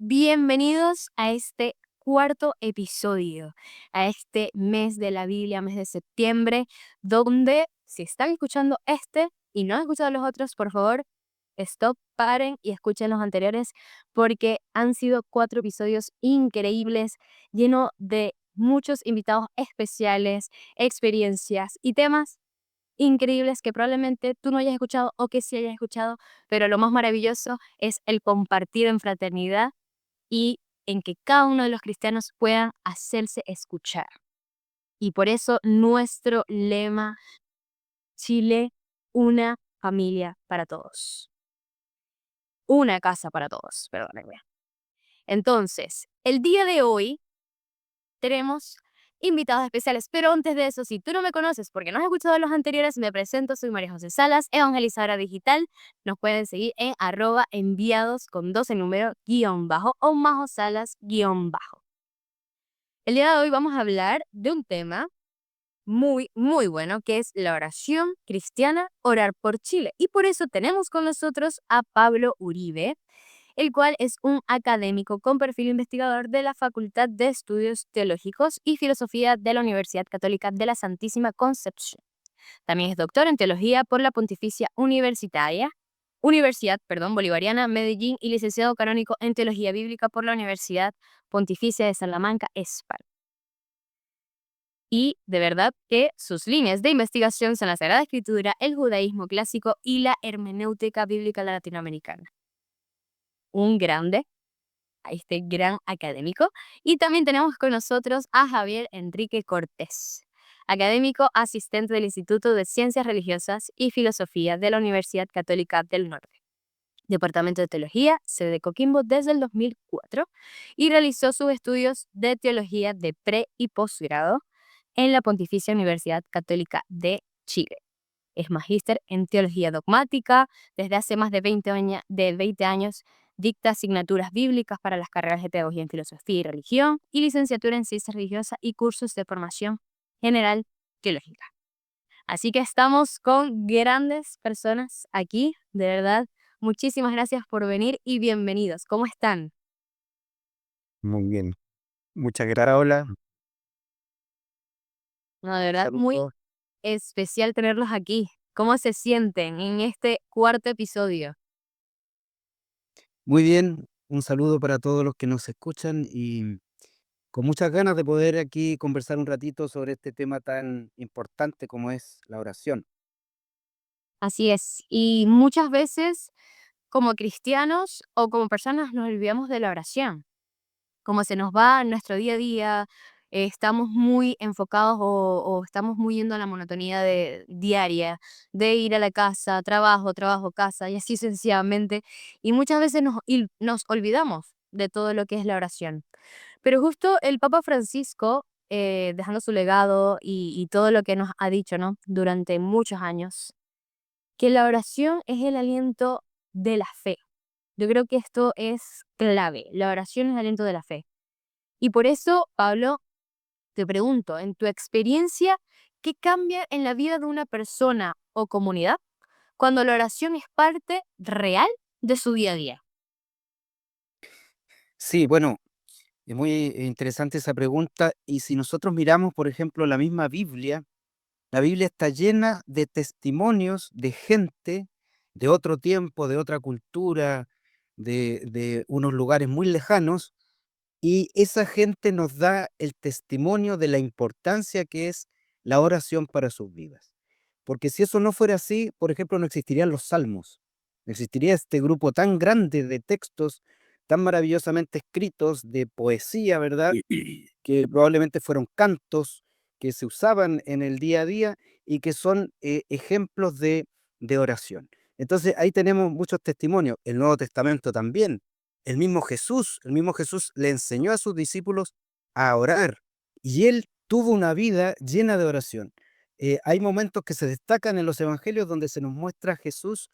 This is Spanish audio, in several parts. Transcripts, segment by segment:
Bienvenidos a este cuarto episodio, a este mes de la Biblia, mes de septiembre, donde si están escuchando este y no han escuchado los otros, por favor, stop, paren y escuchen los anteriores, porque han sido 4 episodios increíbles, llenos de muchos invitados especiales, experiencias y temas increíbles que probablemente tú no hayas escuchado o que sí hayas escuchado, pero lo más maravilloso es el compartir en fraternidad y en que cada uno de los cristianos puedan hacerse escuchar. Y por eso nuestro lema, Chile, una familia para todos. Una casa para todos, perdónenme. Entonces, el día de hoy tenemos invitados especiales, pero antes de eso, si tú no me conoces porque no has escuchado los anteriores, me presento, soy María José Salas, evangelizadora digital. Nos pueden seguir en @enviados con 12 número guión bajo o Majo Salas guión bajo. El día de hoy vamos a hablar de un tema muy, muy bueno, que es la oración cristiana, orar por Chile. Y por eso tenemos con nosotros a Pablo Uribe, el cual es un académico con perfil investigador de la Facultad de Estudios Teológicos y Filosofía de la Universidad Católica de la Santísima Concepción. También es doctor en Teología por la Pontificia Universidad Bolivariana Medellín y licenciado canónico en Teología Bíblica por la Universidad Pontificia de Salamanca, España. Y de verdad que sus líneas de investigación son la Sagrada Escritura, el judaísmo clásico y la hermenéutica bíblica latinoamericana. Un grande, a este gran académico. Y también tenemos con nosotros a Javier Enrique Cortés, académico asistente del Instituto de Ciencias Religiosas y Filosofía de la Universidad Católica del Norte, Departamento de Teología, sede de Coquimbo desde el 2004, y realizó sus estudios de teología de pre y posgrado en la Pontificia Universidad Católica de Chile. Es magíster en teología dogmática. Desde hace más de 20 años dicta asignaturas bíblicas para las carreras de Teología en Filosofía y Religión y licenciatura en Ciencias Religiosas y cursos de formación general teológica. Así que estamos con grandes personas aquí, de verdad. Muchísimas gracias por venir y bienvenidos. ¿Cómo están? Muy bien. Muchas gracias. Hola. No, de verdad, muy Saludos. especial tenerlos aquí. ¿Cómo se sienten en este cuarto episodio? Muy bien. Un saludo para todos los que nos escuchan y con muchas ganas de poder aquí conversar un ratito sobre este tema tan importante como es la oración. Así es. Y muchas veces como cristianos o como personas nos olvidamos de la oración. Como se nos va en nuestro día a día, estamos muy enfocados o estamos muy yendo a la monotonía diaria de ir a la casa, trabajo, trabajo, casa y así sucesivamente. Y muchas veces nos olvidamos de todo lo que es la oración. Pero justo el Papa Francisco, dejando su legado y todo lo que nos ha dicho, ¿no? Durante muchos años, que la oración es el aliento de la fe. Yo creo que esto es clave. La oración es el aliento de la fe. Y por eso, Pablo, te pregunto, en tu experiencia, ¿qué cambia en la vida de una persona o comunidad cuando la oración es parte real de su día a día? Sí, bueno, es muy interesante esa pregunta y si nosotros miramos, por ejemplo, la Biblia está llena de testimonios de gente de otro tiempo, de otra cultura, de unos lugares muy lejanos. Y esa gente nos da el testimonio de la importancia que es la oración para sus vidas. Porque si eso no fuera así, por ejemplo, no existirían los salmos, no existiría este grupo tan grande de textos tan maravillosamente escritos de poesía, ¿verdad? Que probablemente fueron cantos que se usaban en el día a día y que son ejemplos de oración. Entonces ahí tenemos muchos testimonios. El Nuevo Testamento también. El mismo Jesús le enseñó a sus discípulos a orar y él tuvo una vida llena de oración. Hay momentos que se destacan en los evangelios donde se nos muestra a Jesús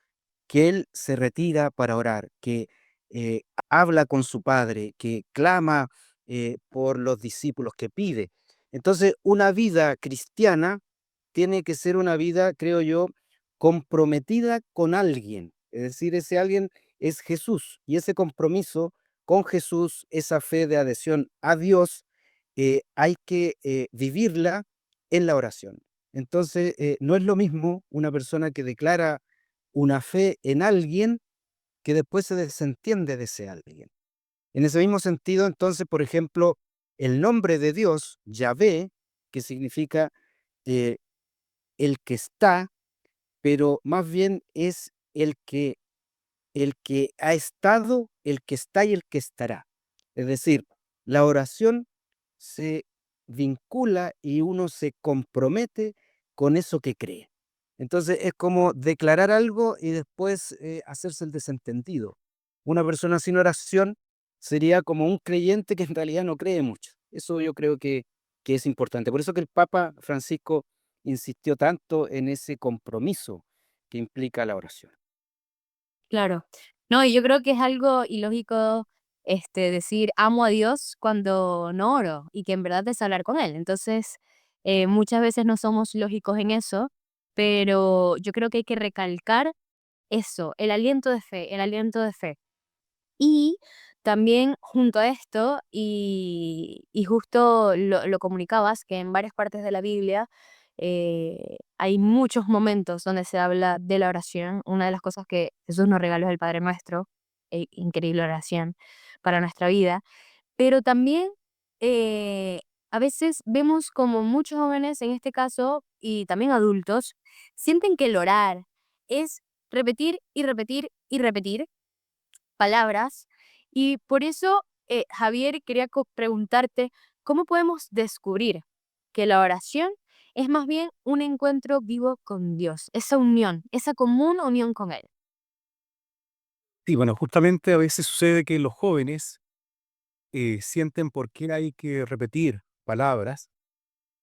que él se retira para orar, que eh, habla con su Padre, que clama por los discípulos, que pide. Entonces, una vida cristiana tiene que ser una vida, creo yo, comprometida con alguien. Es decir, ese alguien es Jesús y ese compromiso con Jesús, esa fe de adhesión a Dios, hay que vivirla en la oración. Entonces, no es lo mismo una persona que declara una fe en alguien que después se desentiende de ese alguien. En ese mismo sentido, entonces, por ejemplo, el nombre de Dios, Yahvé, que significa eh, el que está, pero más bien es el que ha estado, el que está y el que estará. Es decir, la oración se vincula y uno se compromete con eso que cree. Entonces es como declarar algo y después hacerse el desentendido. Una persona sin oración sería como un creyente que en realidad no cree mucho. Eso yo creo que es importante. Por eso que el Papa Francisco insistió tanto en ese compromiso que implica la oración. Claro. No, y yo creo que es algo ilógico, decir amo a Dios cuando no oro y que en verdad es hablar con Él. Entonces, muchas veces no somos lógicos en eso, pero yo creo que hay que recalcar eso, el aliento de fe, el aliento de fe. Y también junto a esto, y justo lo comunicabas, que en varias partes de la Biblia hay muchos momentos donde se habla de la oración. Una de las cosas que Jesús nos regaló es el Padre Nuestro, increíble oración para nuestra vida. Pero también a veces vemos como muchos jóvenes, en este caso, y también adultos, sienten que el orar es repetir y repetir y repetir palabras. Y por eso, Javier, quería preguntarte, ¿cómo podemos descubrir que la oración es más bien un encuentro vivo con Dios, esa unión, esa común unión con Él? Sí, bueno, justamente a veces sucede que los jóvenes sienten por qué hay que repetir palabras,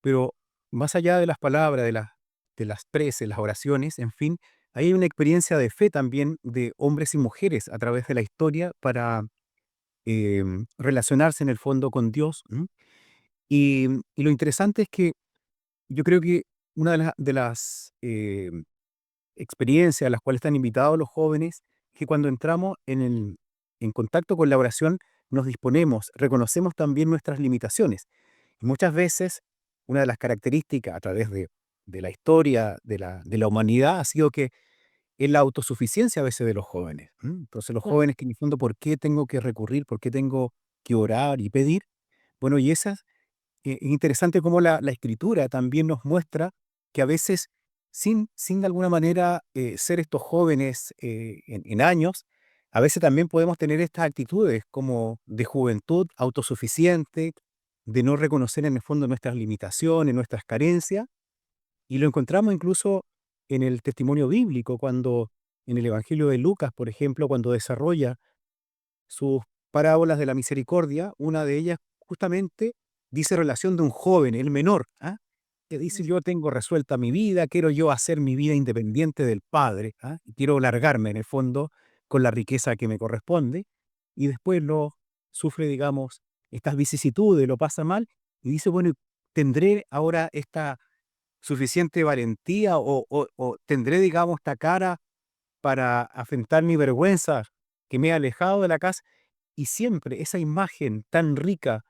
pero más allá de las palabras, de las preces, las oraciones, en fin, hay una experiencia de fe también de hombres y mujeres a través de la historia para relacionarse en el fondo con Dios. ¿M? Y lo interesante es que yo creo que una de las experiencias a las cuales están invitados los jóvenes, que cuando entramos en contacto con la oración, nos disponemos, reconocemos también nuestras limitaciones. Y muchas veces, una de las características a través de la historia de la humanidad ha sido que es la autosuficiencia a veces de los jóvenes. Entonces los jóvenes que en el fondo, ¿por qué tengo que recurrir? ¿Por qué tengo que orar y pedir? Bueno, y esas es interesante cómo la escritura también nos muestra que a veces, sin de alguna manera ser estos jóvenes en años, a veces también podemos tener estas actitudes como de juventud autosuficiente, de no reconocer en el fondo nuestras limitaciones, nuestras carencias, y lo encontramos incluso en el testimonio bíblico, cuando en el Evangelio de Lucas, por ejemplo, cuando desarrolla sus parábolas de la misericordia, una de ellas justamente dice relación de un joven, el menor, ¿ah? Que dice: yo tengo resuelta mi vida, quiero yo hacer mi vida independiente del Padre, ¿ah? Y quiero largarme en el fondo con la riqueza que me corresponde, y después lo sufre, digamos, estas vicisitudes, lo pasa mal, y dice: bueno, ¿tendré ahora esta suficiente valentía o tendré, digamos, esta cara para afrontar mi vergüenza que me he alejado de la casa? Y siempre esa imagen tan rica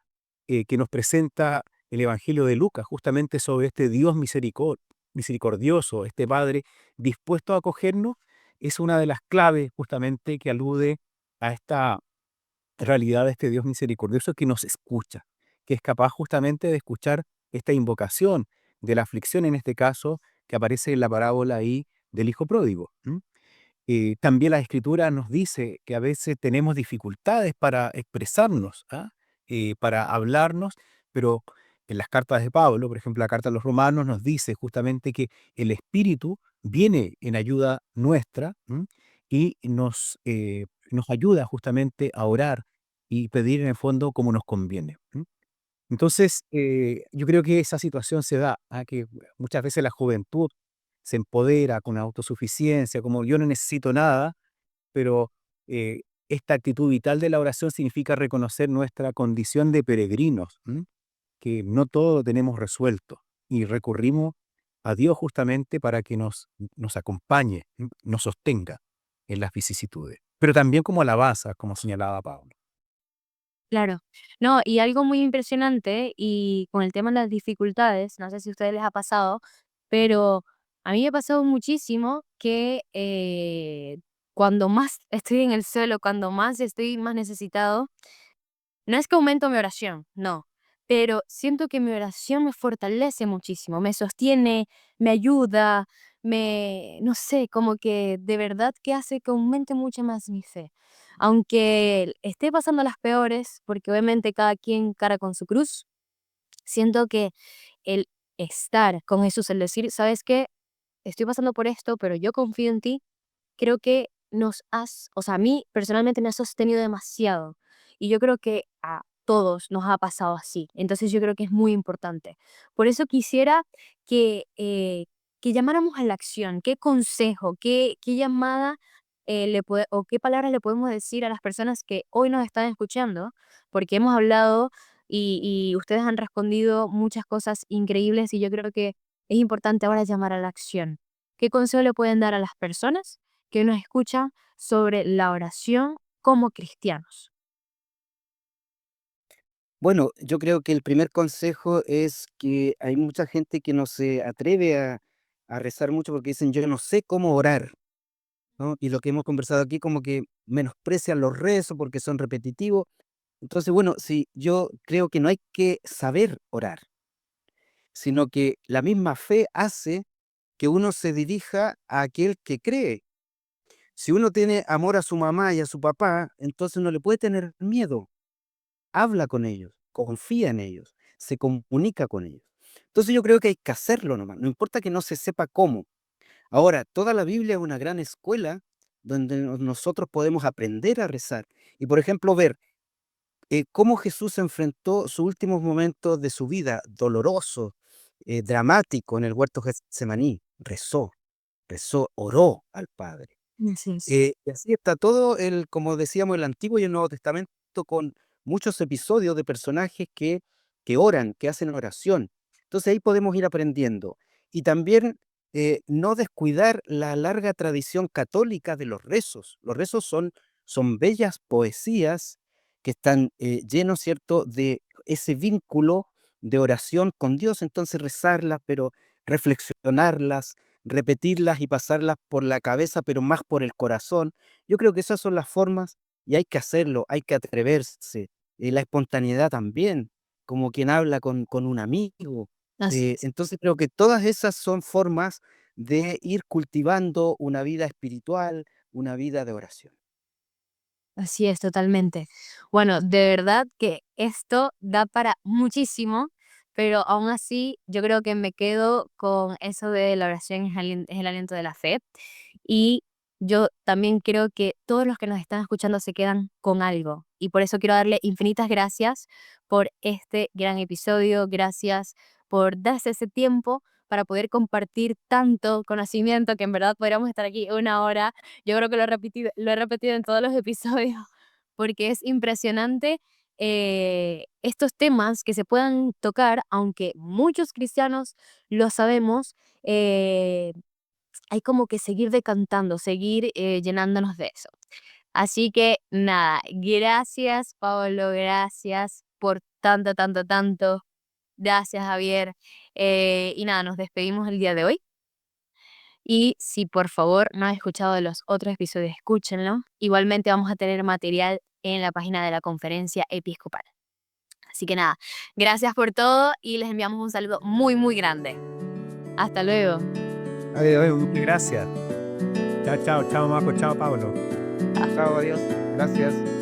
que nos presenta el Evangelio de Lucas, justamente sobre este Dios misericordioso, este Padre dispuesto a acogernos, es una de las claves justamente que alude a esta realidad de este Dios misericordioso que nos escucha, que es capaz justamente de escuchar esta invocación de la aflicción, en este caso, que aparece en la parábola ahí del Hijo Pródigo. También la Escritura nos dice que a veces tenemos dificultades para expresarnos, ¿ah? Para hablarnos, pero en las cartas de Pablo, por ejemplo, la carta a los Romanos nos dice justamente que el Espíritu viene en ayuda nuestra, ¿m? Y nos ayuda justamente a orar y pedir en el fondo como nos conviene. Entonces, yo creo que esa situación se da, que muchas veces la juventud se empodera con autosuficiencia, como yo no necesito nada, pero esta actitud vital de la oración significa reconocer nuestra condición de peregrinos, que no todo lo tenemos resuelto y recurrimos a Dios justamente para que nos acompañe, nos sostenga en las vicisitudes, pero también como alabanza, como señalaba Pablo. Claro. No, y algo muy impresionante, y con el tema de las dificultades, no sé si a ustedes les ha pasado, pero a mí me ha pasado muchísimo que cuando más estoy en el suelo, cuando más estoy más necesitado, no es que aumento mi oración, no, pero siento que mi oración me fortalece muchísimo, me sostiene, me ayuda, no sé, como que de verdad que hace que aumente mucho más mi fe. Aunque esté pasando las peores, porque obviamente cada quien cara con su cruz, siento que el estar con Jesús, el decir, ¿sabes qué? Estoy pasando por esto, pero yo confío en ti, creo que o sea, a mí personalmente me ha sostenido demasiado. Y yo creo que a todos nos ha pasado así. Entonces yo creo que es muy importante. Por eso quisiera que llamáramos a la acción. ¿Qué consejo, qué llamada o qué palabras le podemos decir a las personas que hoy nos están escuchando? Porque hemos hablado y ustedes han respondido muchas cosas increíbles y yo creo que es importante ahora llamar a la acción. ¿Qué consejo le pueden dar a las personas que nos escuchan sobre la oración como cristianos? Bueno, yo creo que el primer consejo es que hay mucha gente que no se atreve a rezar mucho porque dicen, yo no sé cómo orar, ¿no? Y lo que hemos conversado aquí como que menosprecian los rezos porque son repetitivos. Entonces, bueno, sí, yo creo que no hay que saber orar, sino que la misma fe hace que uno se dirija a aquel que cree. Si uno tiene amor a su mamá y a su papá, entonces no le puede tener miedo. Habla con ellos, confía en ellos, se comunica con ellos. Entonces yo creo que hay que hacerlo nomás, no importa que no se sepa cómo. Ahora, toda la Biblia es una gran escuela donde nosotros podemos aprender a rezar y, por ejemplo, ver cómo Jesús enfrentó sus últimos momentos de su vida, doloroso, dramático en el huerto Getsemaní. Rezó, oró al Padre. Así es. Y así está todo como decíamos, el Antiguo y el Nuevo Testamento con muchos episodios de personajes que oran, que hacen oración. Entonces ahí podemos ir aprendiendo. Y también no descuidar la larga tradición católica de los rezos. Los rezos son bellas poesías que están llenos, ¿cierto?, de ese vínculo de oración con Dios. Entonces rezarlas, pero reflexionarlas, repetirlas y pasarlas por la cabeza, pero más por el corazón. Yo creo que esas son las formas y hay que hacerlo, hay que atreverse. La espontaneidad también, como quien habla con un amigo. Así es. Entonces creo que todas esas son formas de ir cultivando una vida espiritual, una vida de oración. Así es, totalmente. Bueno, de verdad que esto da para muchísimo, pero aún así yo creo que me quedo con eso de la oración es el aliento de la fe. Y yo también creo que todos los que nos están escuchando se quedan con algo. Y por eso quiero darle infinitas gracias por este gran episodio. Gracias por darse ese tiempo para poder compartir tanto conocimiento que en verdad podríamos estar aquí una hora. Yo creo que lo he repetido en todos los episodios porque es impresionante estos temas que se puedan tocar, aunque muchos cristianos lo sabemos, hay como que seguir decantando, seguir llenándonos de eso. Así que nada, gracias Pablo, gracias por tanto, tanto, tanto. Gracias Javier. Y nada, nos despedimos el día de hoy. Y si por favor no has escuchado los otros episodios, escúchenlo. Igualmente vamos a tener material en la página de la conferencia episcopal. Así que nada, gracias por todo y les enviamos un saludo muy, muy grande. Hasta luego. Adiós, muchas gracias. Chao, chao, chao Marco, chao Pablo. Chao, adiós. Gracias.